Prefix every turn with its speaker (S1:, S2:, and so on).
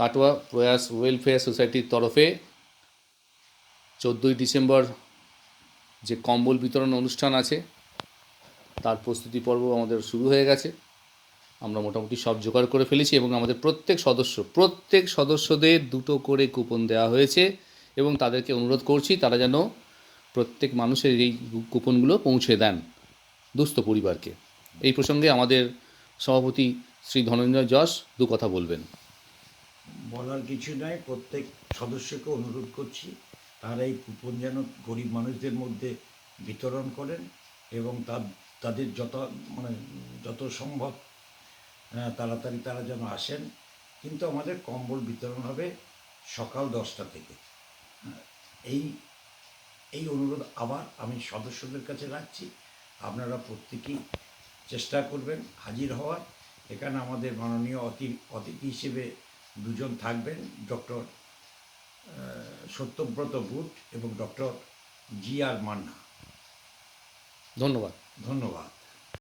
S1: কাটোয়া প্রয়াস ওয়েলফেয়ার সোসাইটির তরফে 14ই ডিসেম্বর যে কম্বল বিতরণ অনুষ্ঠান আছে তার প্রস্তুতি পর্ব আমাদের শুরু হয়ে গেছে। আমরা মোটামুটি সব জোগাড় করে ফেলেছি এবং আমাদের প্রত্যেক সদস্যদের 2টো করে কুপন দেওয়া হয়েছে এবং তাদেরকে অনুরোধ করছি তারা যেন প্রত্যেক মানুষের এই কুপনগুলো পৌঁছে দেন দুস্থ পরিবারকে। এই প্রসঙ্গে আমাদের সভাপতি শ্রী ধনঞ্জয় যশ দু কথা বলবেন।
S2: বলার কিছু নয়, প্রত্যেক সদস্যকে অনুরোধ করছি তারা এই কুপন যেন গরিব মানুষদের মধ্যে বিতরণ করেন এবং তাদের যত সম্ভব তাড়াতাড়ি তারা যেন আসেন। কিন্তু আমাদের কম্বল বিতরণ হবে সকাল 10টা থেকে। এই অনুরোধ আবার আমি সদস্যদের কাছে রাখছি, আপনারা প্রত্যেকেই চেষ্টা করবেন হাজির হওয়ার। এখানে আমাদের মাননীয় অতিথি হিসেবে দুজন থাকবেন, ডক্টর সত্যব্রত বুট এবং ডক্টর জি আর মান্না।
S1: ধন্যবাদ।
S2: ধন্যবাদ।